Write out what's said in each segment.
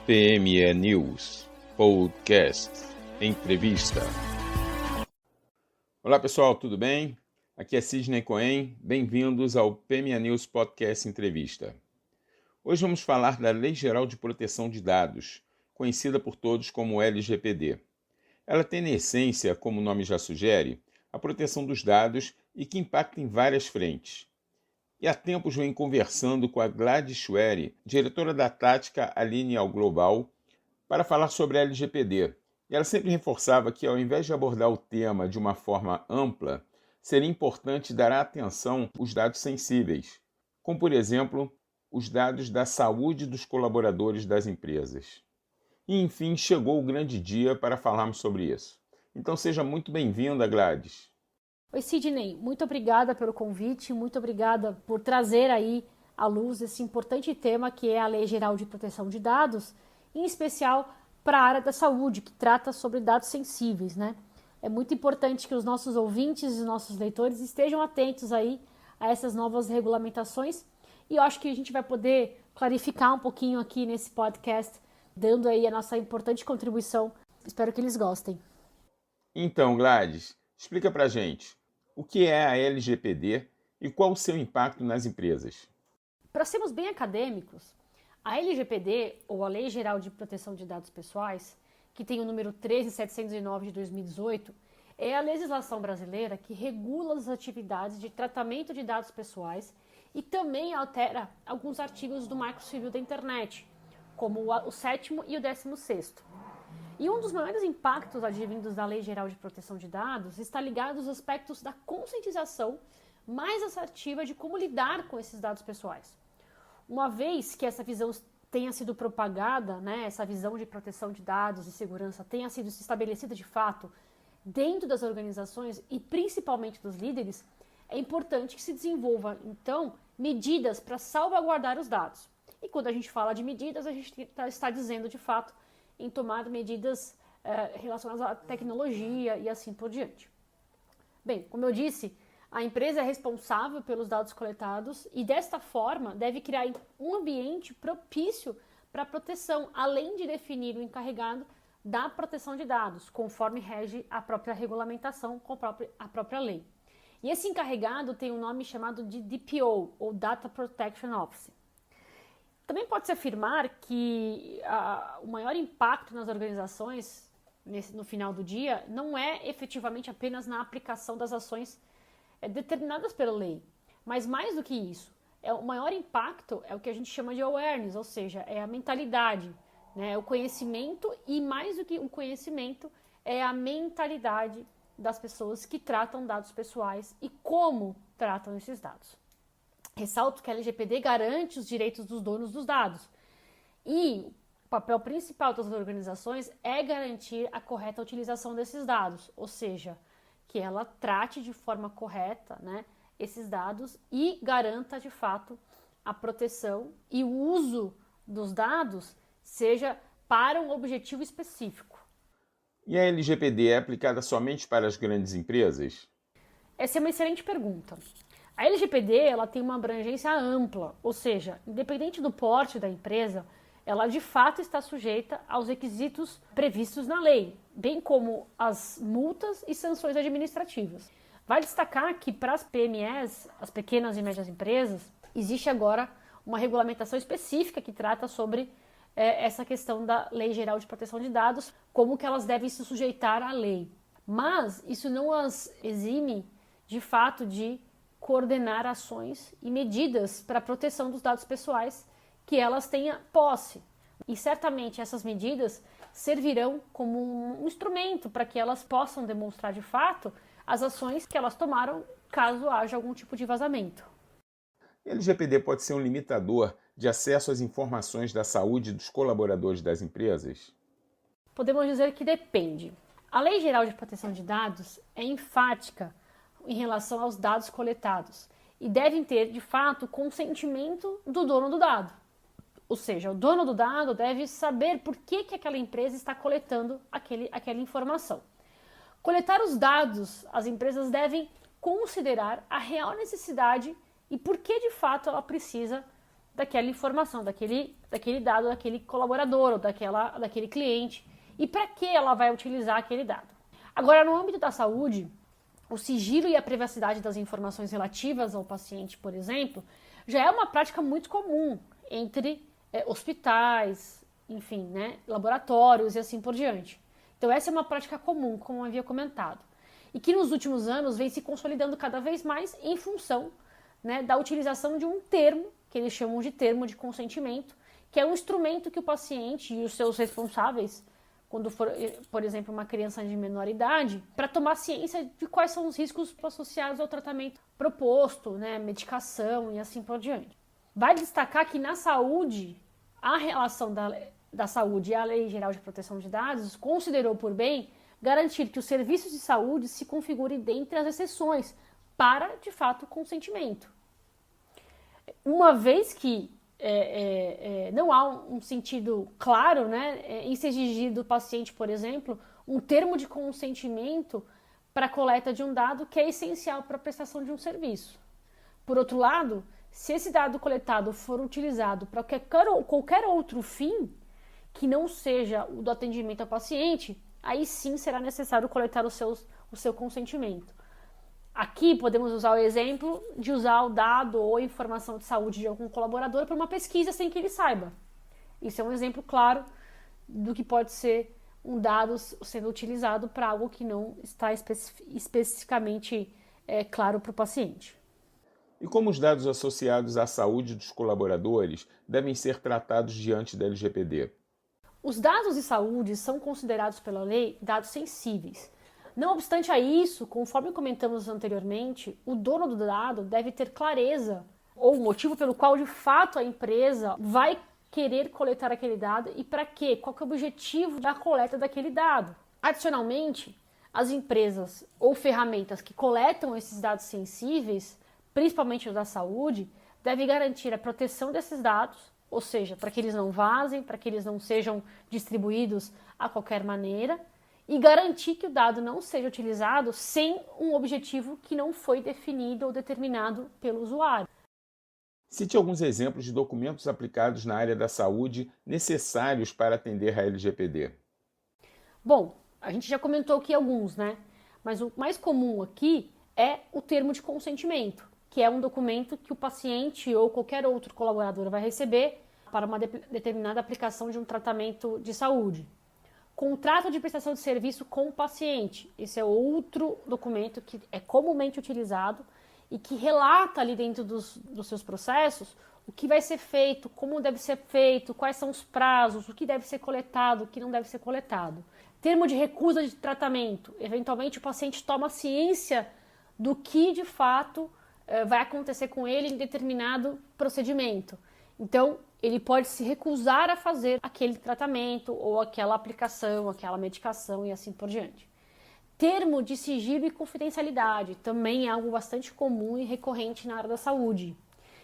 PME News Podcast Entrevista. Olá pessoal, tudo bem? Aqui é Sidney Cohen, bem-vindos ao PME News Podcast Entrevista. Hoje vamos falar da Lei Geral de Proteção de Dados, conhecida por todos como LGPD. Ela tem, na essência, como o nome já sugere, a proteção dos dados e que impacta em várias frentes. E há tempos venho conversando com a Gladys Schwery, diretora da Tática Alineal Global, para falar sobre a LGPD. E ela sempre reforçava que, ao invés de abordar o tema de uma forma ampla, seria importante dar atenção aos dados sensíveis, como, por exemplo, os dados da saúde dos colaboradores das empresas. E, enfim, chegou o grande dia para falarmos sobre isso. Então seja muito bem-vinda, Gladys. Oi, Sidney, muito obrigada pelo convite, muito obrigada por trazer aí à luz esse importante tema que é a Lei Geral de Proteção de Dados, em especial para a área da saúde, que trata sobre dados sensíveis, né? É muito importante que os nossos ouvintes e nossos leitores estejam atentos aí a essas novas regulamentações e eu acho que a gente vai poder clarificar um pouquinho aqui nesse podcast, dando aí a nossa importante contribuição. Espero que eles gostem. Então, Gladys, explica pra gente. O que é a LGPD e qual o seu impacto nas empresas? Para sermos bem acadêmicos, a LGPD, ou a Lei Geral de Proteção de Dados Pessoais, que tem o número 13.709 de 2018, é a legislação brasileira que regula as atividades de tratamento de dados pessoais e também altera alguns artigos do Marco Civil da Internet, como o 7º e o 16º. E um dos maiores impactos advindos da Lei Geral de Proteção de Dados está ligado aos aspectos da conscientização mais assertiva de como lidar com esses dados pessoais. Uma vez que essa visão tenha sido propagada, né, essa visão de proteção de dados e segurança tenha sido estabelecida de fato dentro das organizações e principalmente dos líderes, é importante que se desenvolva, então, medidas para salvaguardar os dados. E quando a gente fala de medidas, a gente está dizendo de fato em tomar medidas relacionadas à tecnologia e assim por diante. Bem, como eu disse, a empresa é responsável pelos dados coletados e, desta forma, deve criar um ambiente propício para a proteção, além de definir o encarregado da proteção de dados, conforme rege a própria regulamentação com a própria lei. E esse encarregado tem um nome chamado de DPO, ou Data Protection Officer. Também pode-se afirmar que o maior impacto nas organizações no final do dia não é efetivamente apenas na aplicação das ações determinadas pela lei, mas mais do que isso, o maior impacto é o que a gente chama de awareness, ou seja, é a mentalidade, né, o conhecimento e mais do que o conhecimento é a mentalidade das pessoas que tratam dados pessoais e como tratam esses dados. Ressalto que a LGPD garante os direitos dos donos dos dados e o papel principal das organizações é garantir a correta utilização desses dados, ou seja, que ela trate de forma correta, né, esses dados e garanta de fato a proteção e o uso dos dados seja para um objetivo específico. E a LGPD é aplicada somente para as grandes empresas? Essa é uma excelente pergunta. A LGPD ela tem uma abrangência ampla, ou seja, independente do porte da empresa, ela de fato está sujeita aos requisitos previstos na lei, bem como as multas e sanções administrativas. Vale destacar que para as PMEs, as pequenas e médias empresas, existe agora uma regulamentação específica que trata sobre essa questão da Lei Geral de Proteção de Dados, como que elas devem se sujeitar à lei. Mas isso não as exime, de fato, de coordenar ações e medidas para a proteção dos dados pessoais que elas tenham posse. E certamente essas medidas servirão como um instrumento para que elas possam demonstrar de fato as ações que elas tomaram caso haja algum tipo de vazamento. A LGPD pode ser um limitador de acesso às informações da saúde dos colaboradores das empresas? Podemos dizer que depende. A Lei Geral de Proteção de Dados é enfática em relação aos dados coletados e devem ter, de fato, consentimento do dono do dado. Ou seja, o dono do dado deve saber por que aquela empresa está coletando aquela informação. Coletar os dados, as empresas devem considerar a real necessidade e por que, de fato, ela precisa daquela informação, daquele dado, daquele colaborador ou daquele cliente e para que ela vai utilizar aquele dado. Agora, no âmbito da saúde, o sigilo e a privacidade das informações relativas ao paciente, por exemplo, já é uma prática muito comum entre hospitais, enfim, né, laboratórios e assim por diante. Então essa é uma prática comum, como eu havia comentado, e que nos últimos anos vem se consolidando cada vez mais em função, né, da utilização de um termo, que eles chamam de termo de consentimento, que é um instrumento que o paciente e os seus responsáveis, quando for, por exemplo, uma criança de menor idade, para tomar ciência de quais são os riscos associados ao tratamento proposto, né, medicação e assim por diante. Vale destacar que na saúde, a relação da saúde e a Lei Geral de Proteção de Dados considerou por bem garantir que os serviços de saúde se configurem dentre as exceções para, de fato, o consentimento. Uma vez que não há um sentido claro, né, em se exigir do paciente, por exemplo, um termo de consentimento para a coleta de um dado que é essencial para a prestação de um serviço. Por outro lado, se esse dado coletado for utilizado para qualquer outro fim, que não seja o do atendimento ao paciente, aí sim será necessário coletar o seu consentimento. Aqui podemos usar o exemplo de usar o dado ou informação de saúde de algum colaborador para uma pesquisa sem que ele saiba. Isso é um exemplo claro do que pode ser um dado sendo utilizado para algo que não está especificamente claro para o paciente. E como os dados associados à saúde dos colaboradores devem ser tratados diante da LGPD? Os dados de saúde são considerados pela lei dados sensíveis. Não obstante a isso, conforme comentamos anteriormente, o dono do dado deve ter clareza ou o motivo pelo qual de fato a empresa vai querer coletar aquele dado e para quê? Qual que é o objetivo da coleta daquele dado? Adicionalmente, as empresas ou ferramentas que coletam esses dados sensíveis, principalmente os da saúde, devem garantir a proteção desses dados, ou seja, para que eles não vazem, para que eles não sejam distribuídos a qualquer maneira, e garantir que o dado não seja utilizado sem um objetivo que não foi definido ou determinado pelo usuário. Cite alguns exemplos de documentos aplicados na área da saúde necessários para atender a LGPD. Bom, a gente já comentou aqui alguns, né? Mas o mais comum aqui é o termo de consentimento, que é um documento que o paciente ou qualquer outro colaborador vai receber para uma determinada aplicação de um tratamento de saúde. Contrato de prestação de serviço com o paciente. Esse é outro documento que é comumente utilizado e que relata ali dentro dos seus processos o que vai ser feito, como deve ser feito, quais são os prazos, o que deve ser coletado, o que não deve ser coletado. Termo de recusa de tratamento. Eventualmente o paciente toma ciência do que de fato vai acontecer com ele em determinado procedimento. Então, ele pode se recusar a fazer aquele tratamento ou aquela aplicação, aquela medicação e assim por diante. Termo de sigilo e confidencialidade, também é algo bastante comum e recorrente na área da saúde.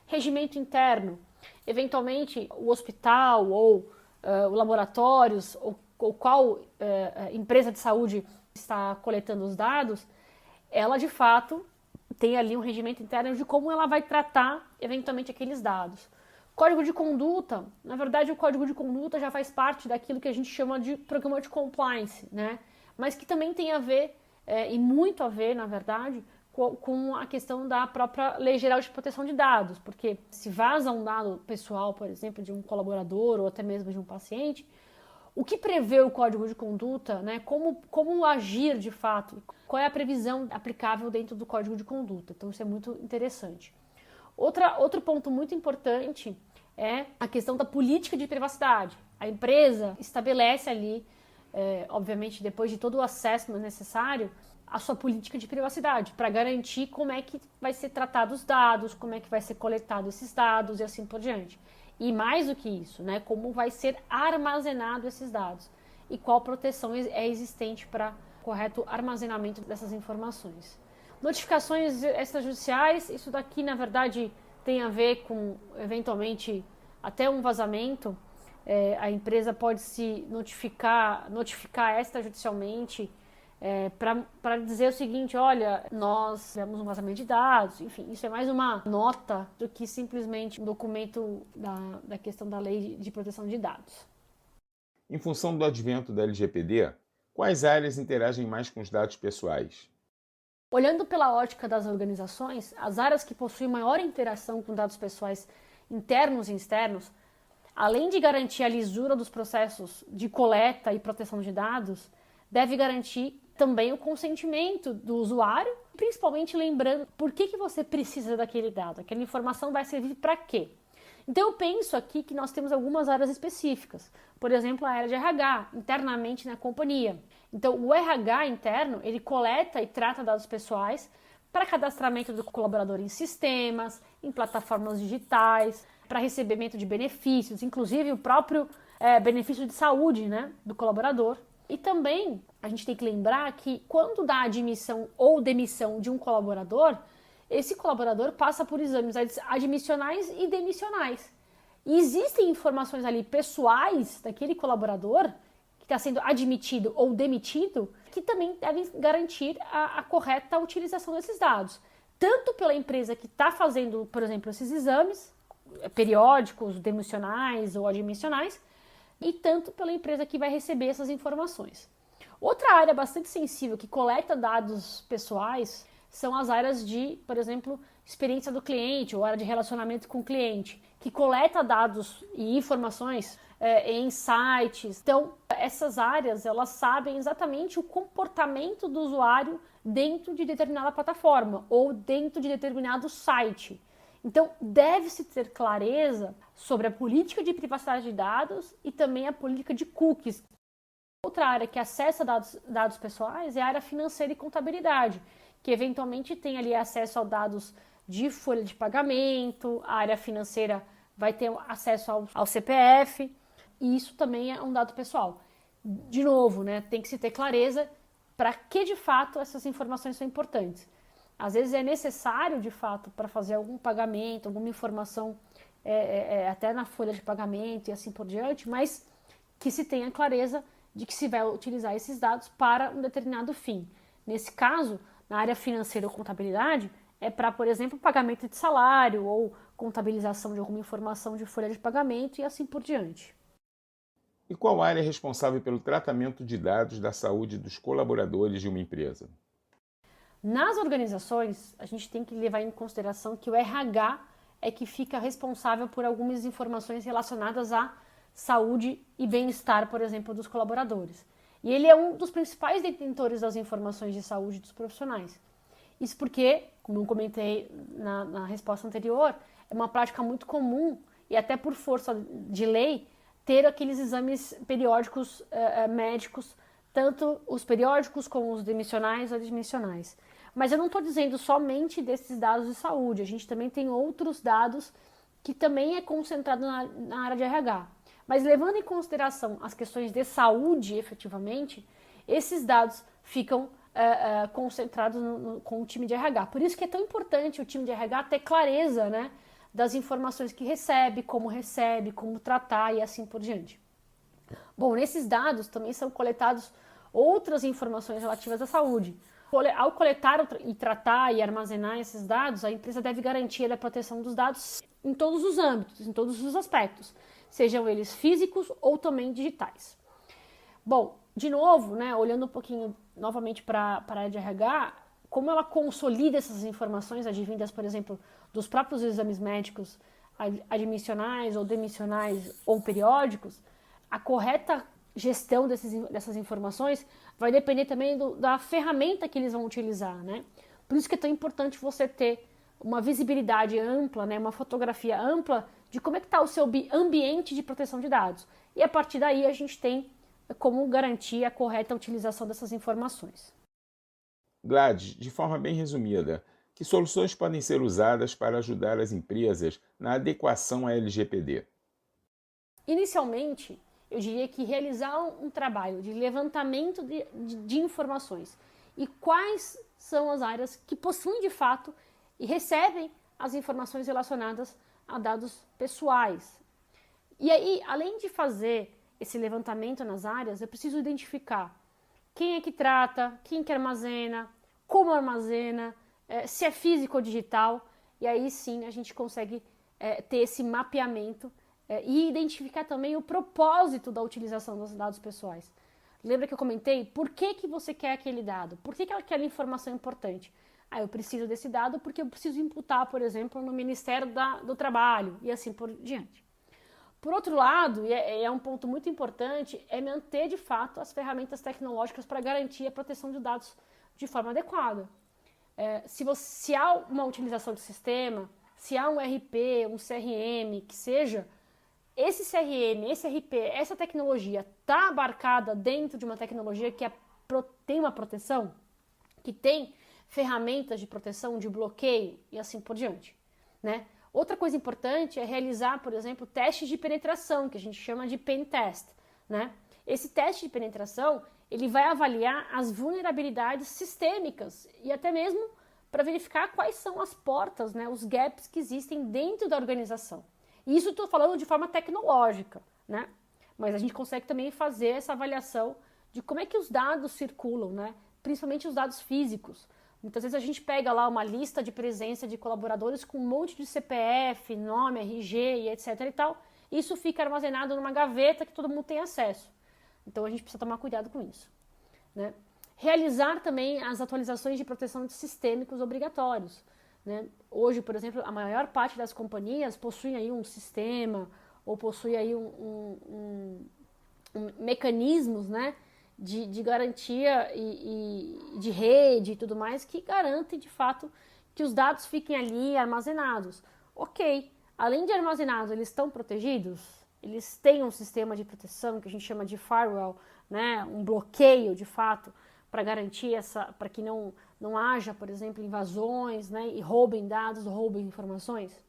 Regimento interno, eventualmente o hospital ou laboratórios ou qual empresa de saúde está coletando os dados, ela de fato tem ali um regimento interno de como ela vai tratar eventualmente aqueles dados. Código de conduta, na verdade o código de conduta já faz parte daquilo que a gente chama de programa de compliance, né? Mas que também tem a ver, e muito a ver, na verdade, com a questão da própria Lei Geral de Proteção de Dados, porque se vaza um dado pessoal, por exemplo, de um colaborador ou até mesmo de um paciente, o que prevê o código de conduta, né? Como agir de fato, qual é a previsão aplicável dentro do código de conduta. Então isso é muito interessante. Outro ponto muito importante é a questão da política de privacidade. A empresa estabelece ali, obviamente depois de todo o acesso necessário, a sua política de privacidade para garantir como é que vai ser tratado os dados, como é que vai ser coletado esses dados e assim por diante. E mais do que isso, né, como vai ser armazenado esses dados e qual proteção é existente para correto armazenamento dessas informações. Notificações extrajudiciais, isso daqui na verdade tem a ver com eventualmente até um vazamento. A empresa pode se notificar extrajudicialmente para dizer o seguinte, olha, nós tivemos um vazamento de dados, enfim, isso é mais uma nota do que simplesmente um documento da questão da lei de proteção de dados. Em função do advento da LGPD, quais áreas interagem mais com os dados pessoais? Olhando pela ótica das organizações, as áreas que possuem maior interação com dados pessoais internos e externos, além de garantir a lisura dos processos de coleta e proteção de dados, deve garantir também o consentimento do usuário, principalmente lembrando por que você precisa daquele dado, aquela informação vai servir para quê. Então eu penso aqui que nós temos algumas áreas específicas, por exemplo, a área de RH, internamente na companhia. Então o RH interno, ele coleta e trata dados pessoais para cadastramento do colaborador em sistemas, em plataformas digitais, para recebimento de benefícios, inclusive o próprio benefício de saúde, né, do colaborador. E também a gente tem que lembrar que quando dá admissão ou demissão de um colaborador, esse colaborador passa por exames admissionais e demissionais. E existem informações ali pessoais daquele colaborador que está sendo admitido ou demitido que também devem garantir a correta utilização desses dados. Tanto pela empresa que está fazendo, por exemplo, esses exames periódicos, demissionais ou admissionais, e tanto pela empresa que vai receber essas informações. Outra área bastante sensível que coleta dados pessoais são as áreas de, por exemplo, experiência do cliente ou área de relacionamento com o cliente, que coleta dados e informações em sites. Então, essas áreas, elas sabem exatamente o comportamento do usuário dentro de determinada plataforma ou dentro de determinado site. Então, deve-se ter clareza sobre a política de privacidade de dados e também a política de cookies. Outra área que acessa dados pessoais é a área financeira e contabilidade, que eventualmente tem ali acesso a dados de folha de pagamento, a área financeira vai ter acesso ao CPF, e isso também é um dado pessoal. De novo, né, tem que se ter clareza para que de fato essas informações são importantes. Às vezes é necessário, de fato, para fazer algum pagamento, alguma informação, até na folha de pagamento e assim por diante, mas que se tenha clareza de que se vai utilizar esses dados para um determinado fim. Nesse caso, na área financeira ou contabilidade, é para, por exemplo, pagamento de salário ou contabilização de alguma informação de folha de pagamento e assim por diante. E qual área é responsável pelo tratamento de dados da saúde dos colaboradores de uma empresa? Nas organizações, a gente tem que levar em consideração que o RH é que fica responsável por algumas informações relacionadas à saúde e bem-estar, por exemplo, dos colaboradores. E ele é um dos principais detentores das informações de saúde dos profissionais. Isso porque, como eu comentei na resposta anterior, é uma prática muito comum e até por força de lei ter aqueles exames periódicos médicos, tanto os periódicos como os demissionais ou admissionais. Mas eu não estou dizendo somente desses dados de saúde, a gente também tem outros dados que também é concentrado na área de RH. Mas levando em consideração as questões de saúde, efetivamente, esses dados ficam concentrados com o time de RH. Por isso que é tão importante o time de RH ter clareza, né, das informações que recebe, como tratar e assim por diante. Bom, nesses dados também são coletados outras informações relativas à saúde. Ao coletar e tratar e armazenar esses dados, a empresa deve garantir a proteção dos dados em todos os âmbitos, em todos os aspectos, sejam eles físicos ou também digitais. Bom, de novo, né, olhando um pouquinho novamente para a área de RH, como ela consolida essas informações advindas, por exemplo, dos próprios exames médicos admissionais ou demissionais ou periódicos, a correta gestão dessas informações vai depender também da ferramenta que eles vão utilizar, né? Por isso que é tão importante você ter uma visibilidade ampla, né, uma fotografia ampla de como é que está o seu ambiente de proteção de dados. E a partir daí a gente tem como garantir a correta utilização dessas informações. Gladys, de forma bem resumida, que soluções podem ser usadas para ajudar as empresas na adequação à LGPD? Inicialmente, eu diria que realizar um trabalho de levantamento de informações e quais são as áreas que possuem de fato e recebem as informações relacionadas a dados pessoais. E aí, além de fazer esse levantamento nas áreas, eu preciso identificar quem é que trata, quem que armazena, como armazena, se é físico ou digital, e aí sim a gente consegue ter esse mapeamento e identificar também o propósito da utilização dos dados pessoais. Lembra que eu comentei? Por que você quer aquele dado? Por que aquela informação é importante? Eu preciso desse dado porque eu preciso imputar, por exemplo, no Ministério do Trabalho e assim por diante. Por outro lado, e é um ponto muito importante, é manter de fato as ferramentas tecnológicas para garantir a proteção de dados de forma adequada. Se há uma utilização de sistema, se há um RP, um CRM, que seja, esse CRM, esse RP, essa tecnologia está abarcada dentro de uma tecnologia que tem uma proteção, que tem ferramentas de proteção, de bloqueio e assim por diante, né? Outra coisa importante é realizar, por exemplo, testes de penetração, que a gente chama de pen test, né? Esse teste de penetração, ele vai avaliar as vulnerabilidades sistêmicas e até mesmo para verificar quais são as portas, né, os gaps que existem dentro da organização. E isso eu estou falando de forma tecnológica, né? Mas a gente consegue também fazer essa avaliação de como é que os dados circulam, né? Principalmente os dados físicos. Muitas vezes a gente pega lá uma lista de presença de colaboradores com um monte de CPF, nome, RG e etc e tal. E isso fica armazenado numa gaveta que todo mundo tem acesso. Então a gente precisa tomar cuidado com isso, né? Realizar também as atualizações de proteção de sistêmicos obrigatórios, né? Hoje, por exemplo, a maior parte das companhias possuem aí um sistema ou possui aí mecanismos, né, de garantia e de rede e tudo mais que garantem de fato que os dados fiquem ali armazenados. Ok, além de armazenados, eles estão protegidos? Eles têm um sistema de proteção que a gente chama de firewall, né, um bloqueio de fato para garantir para que não haja, por exemplo, invasões, né, e roubem dados, roubem informações,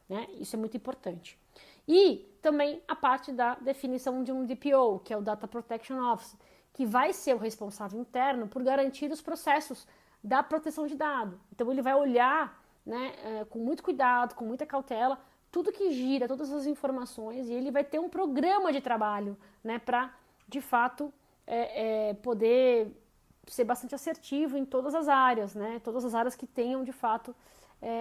né? Isso é muito importante. E também a parte da definição de um DPO, que é o Data Protection Officer, que vai ser o responsável interno por garantir os processos da proteção de dados. Então ele vai olhar, né, com muito cuidado, com muita cautela, tudo que gira, todas as informações, e ele vai ter um programa de trabalho, né, para, de fato, poder ser bastante assertivo em todas as áreas, né, todas as áreas que tenham, de fato,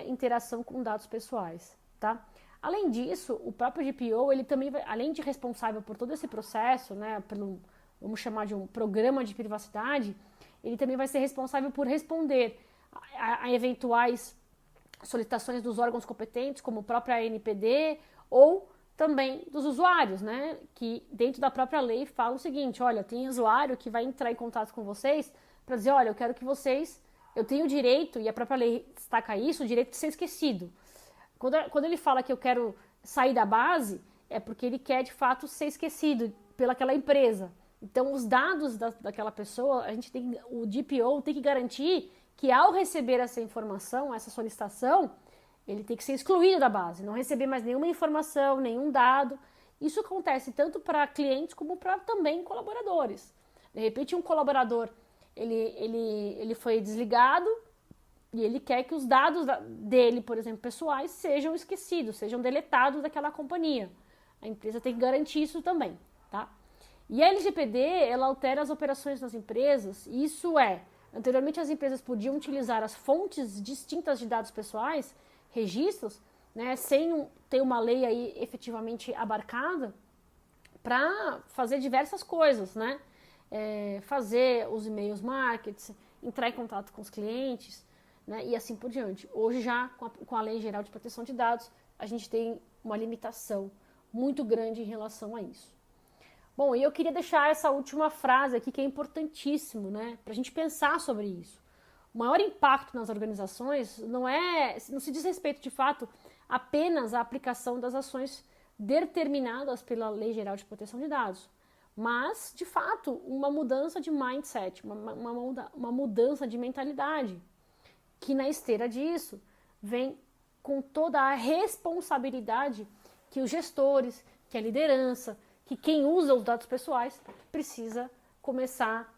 interação com dados pessoais, tá? Além disso, o próprio DPO, ele também vai, além de responsável por todo esse processo, né, vamos chamar de um programa de privacidade, ele também vai ser responsável por responder a eventuais solicitações dos órgãos competentes, como a própria ANPD, ou também dos usuários, né, que dentro da própria lei fala o seguinte: olha, tem usuário que vai entrar em contato com vocês para dizer, olha, eu quero que vocês, eu tenho o direito, e a própria lei destaca isso, o direito de ser esquecido. Quando ele fala que eu quero sair da base, é porque ele quer de fato ser esquecido pelaquela empresa. Então, os dados daquela pessoa, o DPO tem que garantir que ao receber essa informação, essa solicitação, ele tem que ser excluído da base, não receber mais nenhuma informação, nenhum dado. Isso acontece tanto para clientes como para também colaboradores. De repente, um colaborador, ele foi desligado e ele quer que os dados dele, por exemplo, pessoais, sejam esquecidos, sejam deletados daquela companhia. A empresa tem que garantir isso também, tá? E a LGPD, ela altera as operações das empresas, e isso anteriormente as empresas podiam utilizar as fontes distintas de dados pessoais, registros, né, sem ter uma lei aí efetivamente abarcada, para fazer diversas coisas, né? Fazer os e-mails marketing, entrar em contato com os clientes, né, e assim por diante. Hoje já, com a Lei Geral de Proteção de Dados, a gente tem uma limitação muito grande em relação a isso. Bom, e eu queria deixar essa última frase aqui que é importantíssimo, né, para a gente pensar sobre isso. O maior impacto nas organizações não se diz respeito, de fato, apenas à aplicação das ações determinadas pela Lei Geral de Proteção de Dados, mas, de fato, uma mudança de mindset, uma mudança de mentalidade, que na esteira disso vem com toda a responsabilidade que os gestores, que a liderança, que quem usa os dados pessoais precisa começar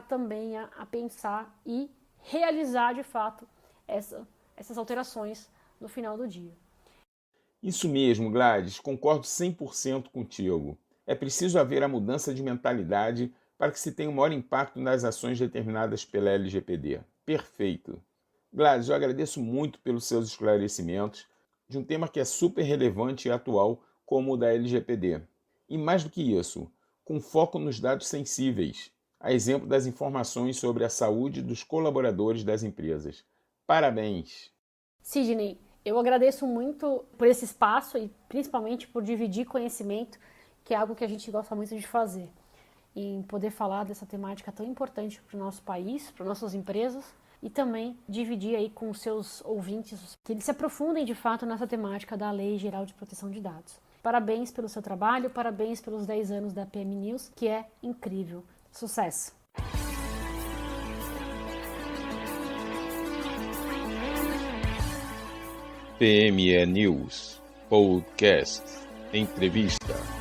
também a pensar e realizar de fato essas alterações no final do dia. Isso mesmo, Gladys, concordo 100% contigo. É preciso haver a mudança de mentalidade para que se tenha o maior impacto nas ações determinadas pela LGPD. Perfeito. Gladys, eu agradeço muito pelos seus esclarecimentos de um tema que é super relevante e atual, como o da LGPD. E mais do que isso, com foco nos dados sensíveis, a exemplo das informações sobre a saúde dos colaboradores das empresas. Parabéns! Sidney, eu agradeço muito por esse espaço e principalmente por dividir conhecimento, que é algo que a gente gosta muito de fazer. Em poder falar dessa temática tão importante para o nosso país, para nossas empresas, e também dividir aí com os seus ouvintes, que eles se aprofundem de fato nessa temática da Lei Geral de Proteção de Dados. Parabéns pelo seu trabalho, parabéns pelos 10 anos da PM News, que é incrível. Sucesso! PME News Podcast Entrevista.